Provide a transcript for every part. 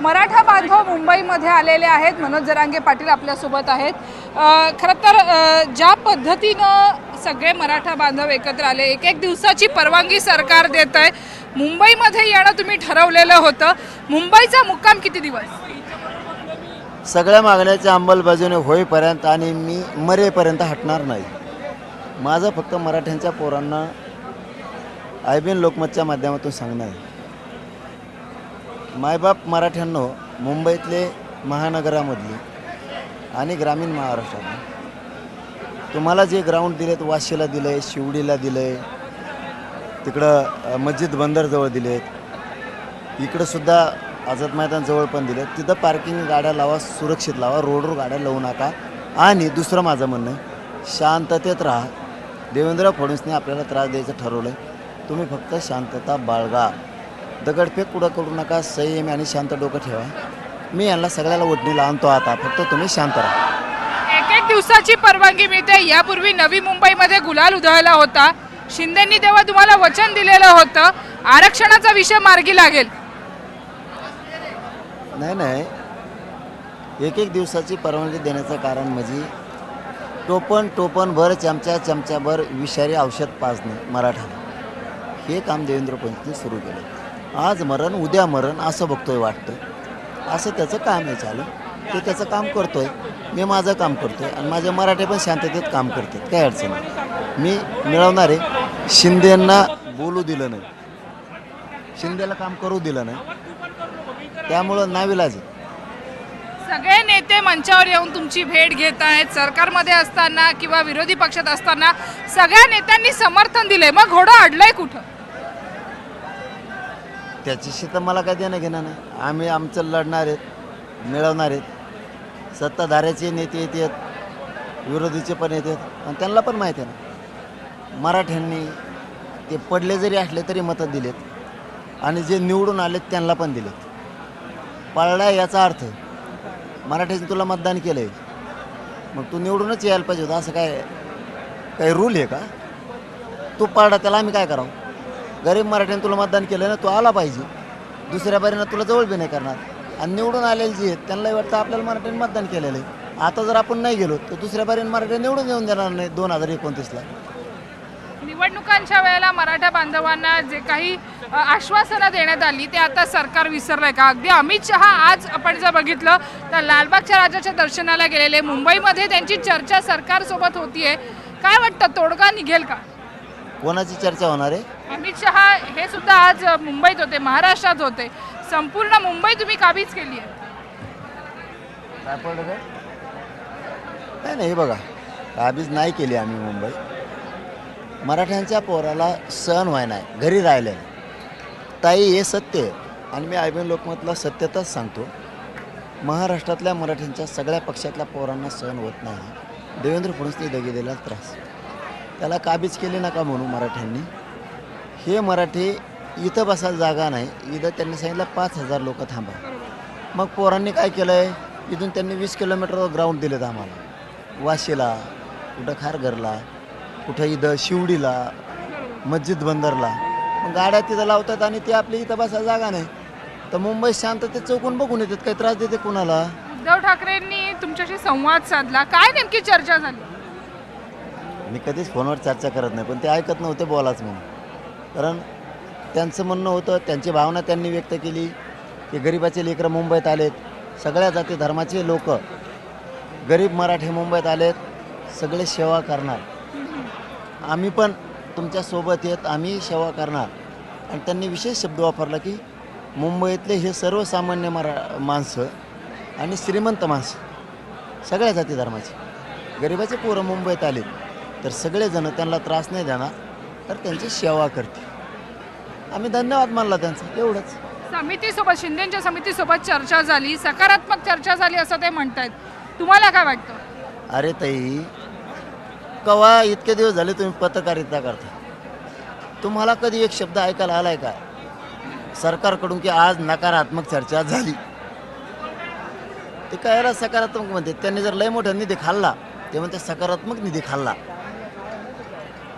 मराठा बांधव मुंबईमध्ये आलेले आहेत। मनोज जरांगे पाटील आपल्यासोबत आहेत। खरं तर ज्या पद्धतीनं सगळे मराठा बांधव एकत्र आले, एक दिवसाची परवानगी सरकार देत आहे। मुंबईमध्ये येणं तुम्ही ठरवलेलं होतं। मुंबईचा मुक्काम किती दिवस? सगळ्या मागण्याच्या अंमलबजावणी होईपर्यंत आणि मी मरेपर्यंत हटणार नाही। माझं फक्त मराठ्यांच्या पोरांना आयबीएन लोकमतच्या माध्यमातून सांगणं आहे, मायबाप मराठ्यांनो, मुंबईतले महानगरामधले आणि ग्रामीण महाराष्ट्रातले तुम्हाला जे ग्राउंड दिलेत, वाशीला दिलं आहे, शिवडीला दिलं आहे, तिकडं मस्जिद बंदरजवळ दिलेत, इकडंसुद्धा आझाद मैदानजवळ पण दिलेत, तिथं पार्किंग गाड्या लावा, सुरक्षित लावा, रोडवर गाड्या लावू नका। आणि दुसरं माझं म्हणणं आहे, शांततेत राहा। देवेंद्र फडणवीसने आपल्याला त्रास द्यायचं ठरवलं आहे, तुम्ही फक्त शांतता बाळगा, दगडफेक कुठं करू नका, संयम आणि शांत डोकं ठेवा। मी यांना सगळ्याला ओढणीला आणतो, आता फक्त तुम्ही शांत राहा। एक दिवसाची परवानगी मिळते। यापूर्वी नवी मुंबईमध्ये गुलाल उधळला होता। शिंदेंनी तेव्हा तुम्हाला वचन दिलेलं होतं आरक्षणाचा विषय मार्गी लागेल। नाही, एक दिवसाची परवानगी देण्याचं कारण म्हणजे टोपणभर चमच्याभर विषारी औषध पाजणे मराठाला, हे काम देवेंद्र फडणवीसने सुरू केलं। आज मरण उद्या मरण असं बघतोय, वाटतं असं त्याचं काम आहे चालू, ते त्याचं काम करतोय, मी माझं काम करतोय आणि माझे मराठे पण शांततेत काम करतात, काही अडचण नाही। मी मिळवणार आहे। शिंदेंना बोलू दिलं नाही, शिंदेला काम करू दिलं नाही, त्यामुळं नाविलाज आहे। सगळे नेते मंचावर येऊन तुमची भेट घेत आहेत। सरकारमध्ये असताना किंवा विरोधी पक्षात असताना सगळ्या नेत्यांनी समर्थन दिले, मग घोडं अडलंय कुठं? त्याच्याशी तर मला काय देणं घेणं नाही। आम्ही आमचं लढणार आहेत, मिळवणार आहेत। सत्ताधाऱ्याचे नेते येतात, विरोधीचे पण येतात, आणि त्यांना पण माहीत आहे ना, मराठ्यांनी ते पडले जरी असले तरी मतं दिलेत आणि जे निवडून आलेत त्यांना पण दिलेत। पळला याचा अर्थ मराठ्यांनी तुला मतदान केलं आहे, मग तू निवडूनच यायला पाहिजे होतं, असं काय रूल आहे का? तू पळला त्याला आम्ही काय करावं? गरीब मराठ्यांनी तुला मतदान केलं ना, तू आला पाहिजे, दुसऱ्या बारीनं तुला जवळ बी नाही करणार। आणि निवडून आलेले जे आहेत त्यांनाही वाटतं आपल्याला मराठ्यांनी मतदान केलेलं आहे, आता जर आपण नाही गेलो तर दुसऱ्या बारीनं मराठ्यांनी निवडून येऊन देणार नाही 2029ला। निवडणुकांच्या वेळेला मराठा बांधवांना जे काही आश्वासनं देण्यात आली ते आता सरकार विसरलंय का? अगदी अमित शहा आज आपण जर बघितलं तर लालबागच्या राजाच्या दर्शनाला गेलेले, मुंबईमध्ये त्यांची चर्चा सरकारसोबत होतीये, काय वाटतं तोडगा निघेल का? कोणाची चर्चा होणार आहे? अमित शहा हे सुद्धा आज मुंबईत होते, महाराष्ट्रात होते, संपूर्ण मुंबई तुम्ही काबीज केली आहे। काय पडलं काय? नाही बघा, काबीज नाही केली आम्ही मुंबई। मराठ्यांच्या पोराला सहन व्हाय नाही, घरी राहिले ताई, हे सत्य आहे आणि मी आयबीएन लोकमतला सत्यताच सांगतो। महाराष्ट्रातल्या मराठ्यांच्या सगळ्या पक्षातल्या पोरांना सहन होत नाही देवेंद्र फडणवीसने दिलेला त्रास, त्याला काबीज केले नका म्हणून मराठ्यांनी। हे मराठी इथं बसायला जागा नाही, इथं त्यांनी सांगितलं 5000 लोक थांबा। मग पोरांनी काय केलं आहे, इथून त्यांनी 20 किलोमीटरवर ग्राउंड दिलेत आम्हाला, वाशीला, कुठं खारघरला, कुठं इथं शिवडीला, मस्जिद बंदरला, मग गाड्या तिथं लावतात आणि ते आपली इथं बसायला जागा नाही, तर मुंबईत शांततेत चौकून बघून येतात, काही त्रास देते कुणाला? उद्धव ठाकरेंनी तुमच्याशी संवाद साधला, काय नेमकी चर्चा झाली? मी कधीच फोनवर चर्चा करत नाही, पण ते ऐकत नव्हते बोलाच म्हणून, कारण त्यांचं म्हणणं होतं, त्यांची भावना त्यांनी व्यक्त केली की गरिबाचे लेकरं मुंबईत आलेत, सगळ्या जाती धर्माचे लोक गरीब मराठी मुंबईत आलेत, सगळे सेवा करणार, आम्ही पण तुमच्यासोबत येत, आम्ही सेवा करणार। आणि त्यांनी विशेष शब्द वापरला की मुंबईतले हे सर्वसामान्य माणसं आणि श्रीमंत माणसं, सगळ्या जाती धर्माचे, गरिबाचे पोरं मुंबईत आलेत तर सगळेजण त्यांना त्रास नाही देणार, तर त्यांची सेवा करते। आम्ही धन्यवाद मानला त्यांचा, एवढंच। समितीसोबत, शिंदेच्या समितीसोबत चर्चा झाली, सकारात्मक चर्चा झाली असं ते म्हणतायत, तुम्हाला काय वाटतं? अरे ताई, कवा इतके दिवस झाले तुम्ही पत्रकारिता करता, तुम्हाला कधी एक शब्द ऐकायला आलाय का सरकारकडून की आज नकारात्मक चर्चा झाली? ते काय सकारात्मक म्हणते, त्यांनी जर लय मोठा निधी खाल्ला ते म्हणते सकारात्मक निधी खाल्ला,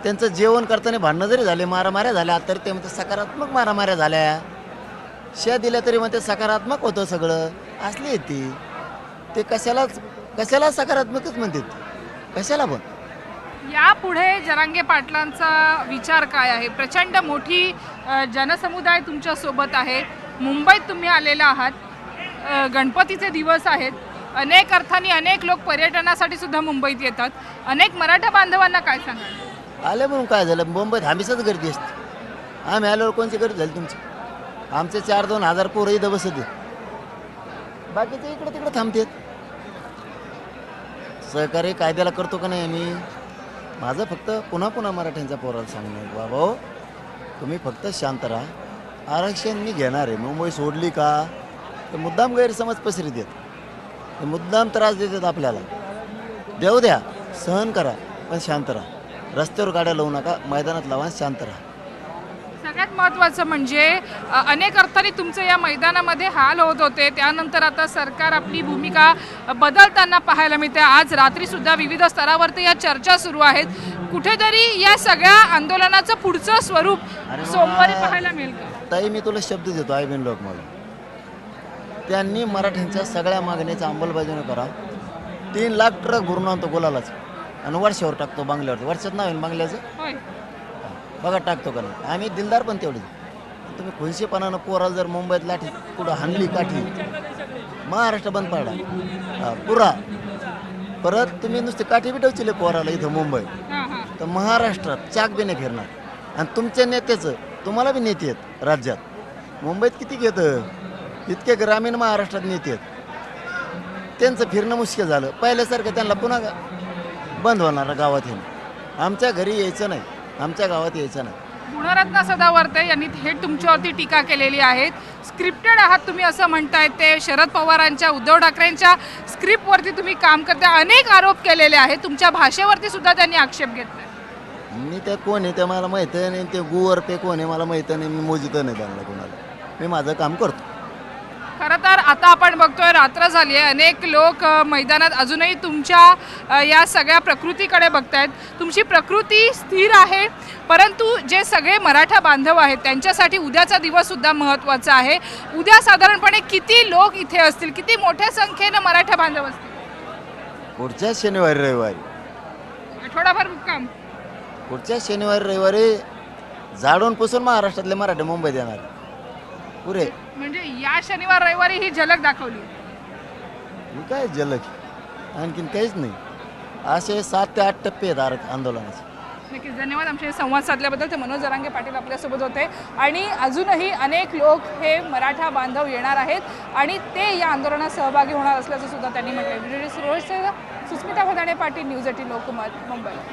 त्यांचं जेवण करताना भांडणं जरी झाले, मारामाऱ्या झाल्या, तर ते म्हणते सकारात्मक मारामाऱ्या झाल्या। शिया दिल्या तरी मग ते सकारात्मक होतं सगळं, असली आहे ती. ते कशाला सकारात्मकच म्हणतात, कशाला पण. यापुढे जरांगे पाटलांचा विचार काय आहे? प्रचंड मोठी जनसमुदाय तुमच्या सोबत आहे. मुंबईत तुम्ही आलेला आहात. गणपतीचे दिवस आहेत. अनेक अर्थाने अनेक लोक पर्यटनासाठी सुद्धा मुंबईत येतात. अनेक मराठा बांधवांना काय सांगाल? आले म्हणून काय झालं, मुंबईत हमीसच गर्दी असते. आम्ही आल्यावर कोणची गर्दी झाली तुमची? आमचे 4-2 हजार पोरं इथं बसत, बाकीचे इकडं तिकडं थांबतात. सहकार्य कायद्याला करतो का नाही आम्ही? माझं फक्त पुन्हा मराठ्यांच्या पोराला सांगणं, बाबा तुम्ही फक्त शांत राहा. आरक्षण मी घेणार आहे. मुंबई सोडली का तर मुद्दाम गैरसमज पसरीत आहेत, ते मुद्दाम त्रास देतात आपल्याला. देऊ द्या, सहन करा, पण शांत राहा. रस्त्यावर गाड्या लावू नका, मैदानात लावा, शांत राहा. सगळ्यात महत्त्वाचं म्हणजे अनेक अर्थाने तुमचं या मैदानामध्ये हाल होत होते. त्यानंतर आता सरकार आपली भूमिका बदलताना पाहायला मिळते. आज रात्रीसुद्धा विविध स्तरावरती या चर्चा सुरू आहेत. कुठेतरी या सगळ्या आंदोलनाचं पुढचं स्वरूप सोमवारी पाहायला मिळेल का? ताई मी तुला शब्द देतो, आयबीन लोक मला त्यांनी मराठ्यांच्या सगळ्या मागणीचा अंमलबजावणी करा. 3 लाख ट्रक भरून आणतो गुलालाच आणि वर्षावर टाकतो बांगल्यावर. वर्षात नाव आहे बांगल्याचं, होय. बघा टाकतो का नाही. आम्ही दिलदार पण तेवढे. तुम्ही खुनशीपणानं पोराला जर मुंबईत लाठी पुढं हाणली काठी, महाराष्ट्र बंद पाडा पुरा. परत तुम्ही नुसते काठी बिटवचिले पोराला इथं मुंबईत, हां हां. तर महाराष्ट्रात चाक बी नाही फिरणार. आणि तुमच्या नेत्याचं, तुम्हाला बी नेते आहेत राज्यात. मुंबईत किती घेतं, इतके ग्रामीण महाराष्ट्रात नेते आहेत. त्यांचं फिरणं मुश्किल झालं. पहिल्यासारखं त्यांना पुन्हा बंद होणार गावात येणं. आमच्या घरी यायचं नाही, आमच्या गावात यायचं नाही. गुणरत्न सदावर्ते यांनी थेट तुमच्यावरती टीका केलेली आहे. स्क्रिप्टेड आहात तुम्ही असं म्हणतायत. ते शरद पवारांच्या, उद्धव ठाकरेंच्या स्क्रिप्टवरती तुम्ही काम करता, अनेक आरोप केलेले आहेत. तुमच्या भाषेवरती सुद्धा त्यांनी आक्षेप घेतलाय. मी ते कोण आहे ते मला माहीत नाही. ते गुवर पे कोण आहे मला माहीत नाही. मी मोजित नाही त्यांना कोणाला. मी माझं काम करतो. खरं तर आता आपण बघतोय रात्र झाली आहे. अनेक लोक मैदानात अजूनही तुमच्या या सगळ्या प्रकृतीकडे बघतायत. तुमची प्रकृती स्थिर आहे, परंतु जे सगळे मराठा बांधव आहेत त्यांच्यासाठी उद्याचा दिवससुद्धा महत्त्वाचा आहे. उद्या साधारणपणे किती लोक इथे असतील, किती मोठ्या संख्येनं मराठा बांधव असतील? पुढच्या शनिवारी रविवारी, आठवडाभर मुक्काम. पुढच्या शनिवारी रविवारी झाडून पुसून महाराष्ट्रातले मराठे मुंबईत येणार पुरे. म्हणजे या शनिवार रविवारी ही झलक दाखवली. मी काय जलक, आणखीन काहीच नाही. असे 7 ते 8 टप्पे आहेत आंदोलनाचे. नक्कीच धन्यवाद. आमचे संवाद साधल्याबद्दल. ते मनोज जरांगे पाटील आपल्यासोबत होते. आणि अजूनही अनेक लोक हे मराठा बांधव येणार आहेत आणि ते या आंदोलनात सहभागी होणार असल्याचं सुद्धा त्यांनी म्हटलं. सुस्मिता भदाणे पाटील, न्यूज 18 लोकमत, मुंबई.